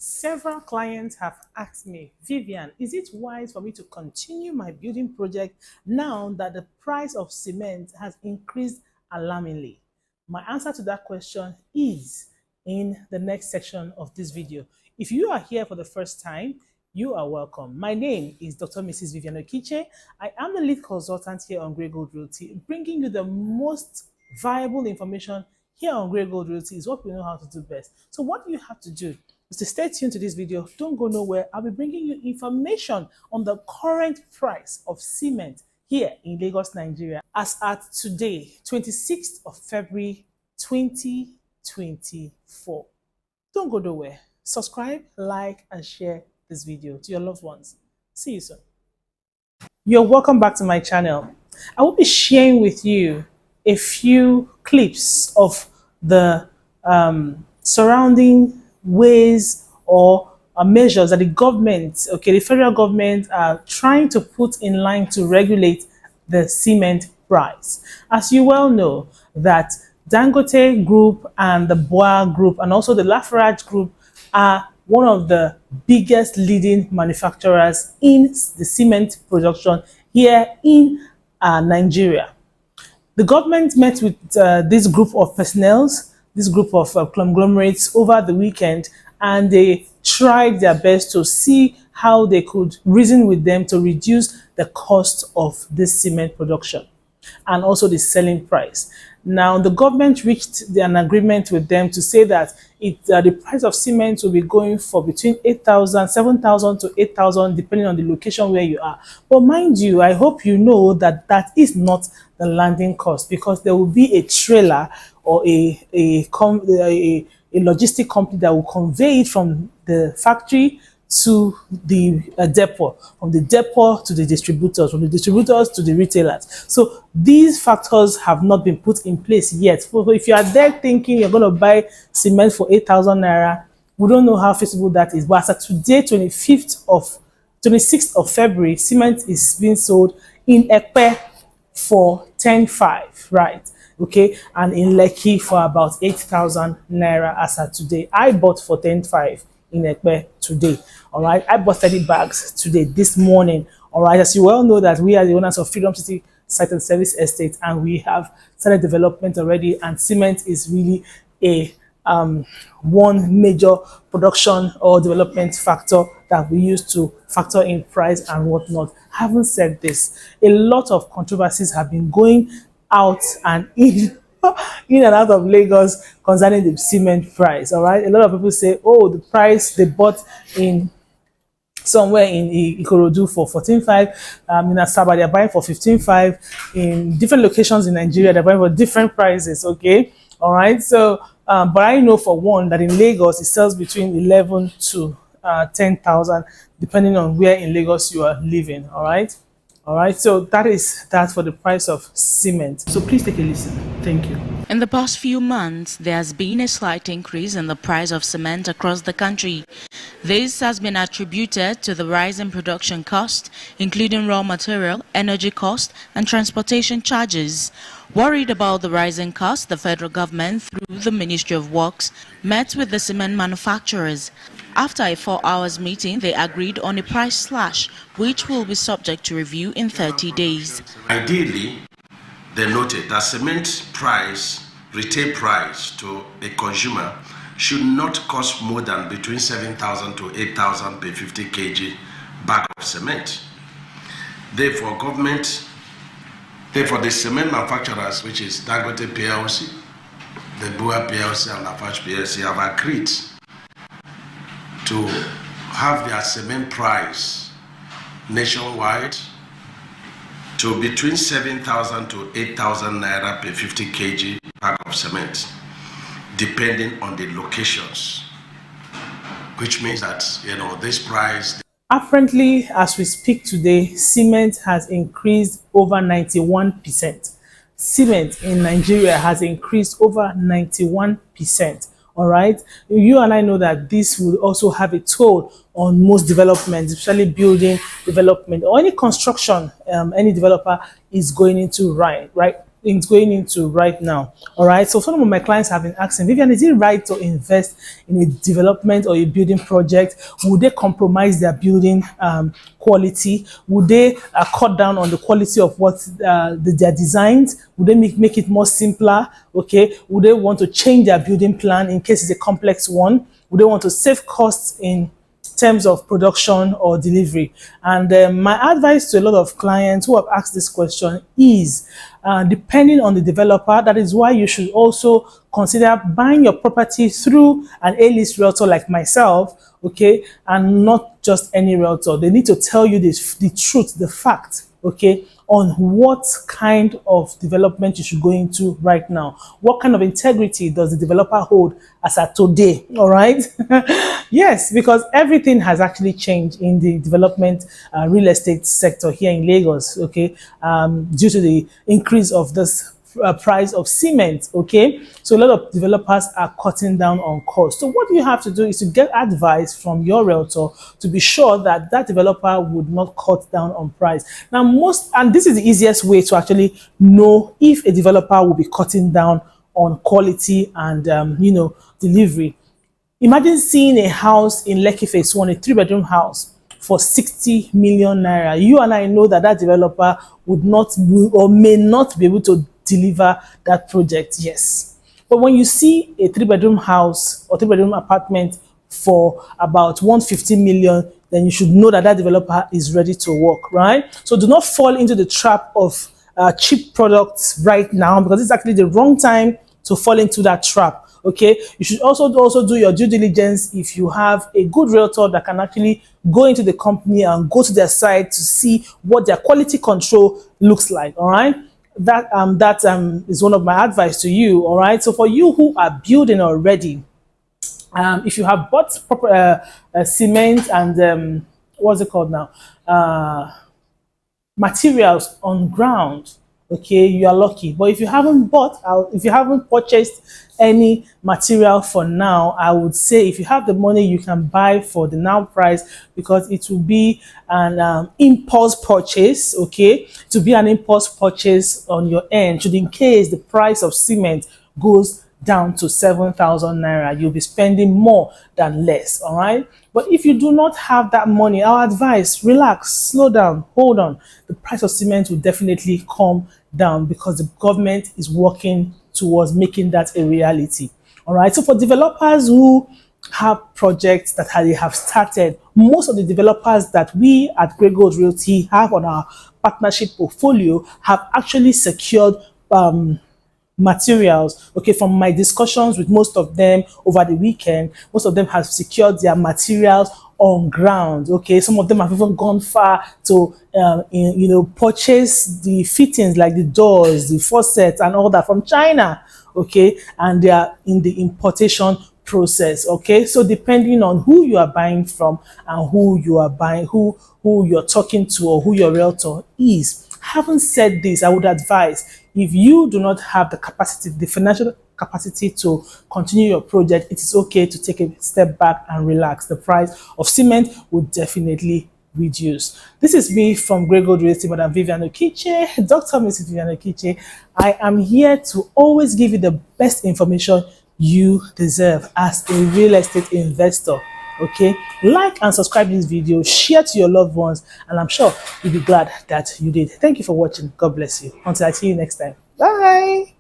Several clients have asked me, Vivian, is it wise for me to continue my building project now that the price of cement has increased alarmingly? My answer to that question is in the next section of this video. If you are here for the first time, you are welcome. My name is Dr. Mrs. Vivian Okiche. I am the lead consultant here on Grey Gold Realty, bringing you the most viable information here on Grey Gold Realty is what we know how to do best. So what you have to do is to stay tuned to this video. Don't go nowhere. I'll be bringing you information on the current price of cement here in Lagos, Nigeria, as at today, 26th of February, 2024. Don't go nowhere. Subscribe, like, and share this video to your loved ones. See you soon. You're welcome back to my channel. I will be sharing with you a few clips of the surrounding ways or measures that the government, the federal government are trying to put in line to regulate the cement price. As you well know, that Dangote Group and the Boa Group and also the Lafarge Group are one of the biggest leading manufacturers in the cement production here in Nigeria. The government met with this group of personnel, this group of conglomerates over the weekend, and they tried their best to see how they could reason with them to reduce the cost of this cement production and also the selling price. Now, the government reached an agreement with them to say that the price of cement will be going for between 8,000, 7,000 to 8,000, depending on the location where you are. But mind you, I hope you know that that is not the landing cost, because there will be a trailer or a logistic company that will convey it from the factory to the depot, from the depot to the distributors, from the distributors to the retailers. So these factors have not been put in place yet. So if you are there thinking you're going to buy cement for 8,000 naira, we don't know how feasible that is. But as of today, 26th of February, cement is being sold in Ekpe for 10,500, right? Okay, and in Lekki for about 8,000 naira as of today. I bought for 10,500 in Ekpe today. All right, I bought 30 bags today, this morning. All right, as you well know that we are the owners of Freedom City Site and Service Estate, and we have started development already, and cement is really a one major production or development factor that we use to factor in price and whatnot. Having said this, a lot of controversies have been going out and in and out of Lagos concerning the cement price. All right, a lot of people say, oh, the price they bought in somewhere in Ikorodu for 14,500, in Asaba they're buying for 15,500. In different locations in Nigeria they're buying for different prices. Okay, all right. So but I know for one that in Lagos it sells between 11 to 10,000, depending on where in Lagos you are living. All right. All right, so that is that for the price of cement. So please take a listen. Thank you. In the past few months, there has been a slight increase in the price of cement across the country. This has been attributed to the rise in production cost, including raw material, energy cost, and transportation charges. Worried about the rising cost, the federal government, through the Ministry of Works, met with the cement manufacturers. After a 4-hour meeting, they agreed on a price slash, which will be subject to review in 30 days. Ideally, they noted that cement price, retail price to a consumer should not cost more than between 7,000 to 8,000 per 50 kg bag of cement. Therefore, the cement manufacturers, which is Dangote PLC, the Boa PLC and Lafarge PLC, have agreed to have their cement price nationwide to between 7,000 to 8,000 naira per 50 kg bag of cement, depending on the locations, which means that, this price. Apparently, as we speak today, cement has increased over 91%. Cement in Nigeria has increased over 91%. All right, you and I know that this will also have a toll on most developments, especially building development or any construction any developer is going into, right? going into right now. All right. So some of my clients have been asking, Vivian, is it right to invest in a development or a building project? Would they compromise their building quality? Would they cut down on the quality of what their designs? Would they make it more simpler? Okay. Would they want to change their building plan in case it's a complex one? Would they want to save costs in terms of production or delivery? And my advice to a lot of clients who have asked this question is, depending on the developer, that is why you should also consider buying your property through an A-list realtor like myself, okay, and not just any realtor. They need to tell you the truth, the fact, okay, on what kind of development you should go into right now. What kind of integrity does the developer hold as at today? All right. Yes, because everything has actually changed in the development real estate sector here in Lagos, okay, due to the increase of this price of cement. Okay, so a lot of developers are cutting down on cost. So what you have to do is to get advice from your realtor to be sure that that developer would not cut down on price. Now and this is the easiest way to actually know if a developer will be cutting down on quality and delivery. Imagine seeing a house in Lekki Phase 1, a 3-bedroom house, for 60 million naira. You and I know that that developer would not or may not be able to deliver that project, yes. But when you see a 3-bedroom house or 3-bedroom apartment for about 150 million, then you should know that that developer is ready to work, right? So do not fall into the trap of cheap products right now, because it's actually the wrong time to fall into that trap. Okay, you should also do your due diligence if you have a good realtor that can actually go into the company and go to their site to see what their quality control looks like. All right, that is one of my advice to you. All right, so for you who are building already, if you have bought proper cement and what's it called now, materials on ground, okay, you are lucky. But if you haven't purchased any material for now, I would say if you have the money, you can buy for the now price, because it will be an impulse purchase. Okay, to be an impulse purchase on your end, should in case the price of cement goes down to 7,000 naira, you'll be spending more than less. All right, but if you do not have that money, our advice: relax, slow down, hold on. The price of cement will definitely come down because the government is working towards making that a reality. All right, so for developers who have projects that they have started, most of the developers that we at Grey Gold Realty have on our partnership portfolio have actually secured materials. Okay, from my discussions with most of them over the weekend, most of them have secured their materials on ground. Okay, some of them have even gone far to purchase the fittings like the doors, the faucets and all that from China. Okay, and they are in the importation process. Okay, so depending on who you are buying from and who you're talking to or who your realtor is. Having said this, I would advise, if you do not have the capacity, the financial capacity to continue your project, it is okay to take a step back and relax. The price of cement will definitely reduce. This is me from Grey Gold Realty, Madam Vivian Okiche, Dr. Mrs. Vivian Okiche. I am here to always give you the best information you deserve as a real estate investor. Okay, like and subscribe this video, share to your loved ones, and I'm sure you'll be glad that you did. Thank you for watching. God bless you. Until I see you next time. Bye.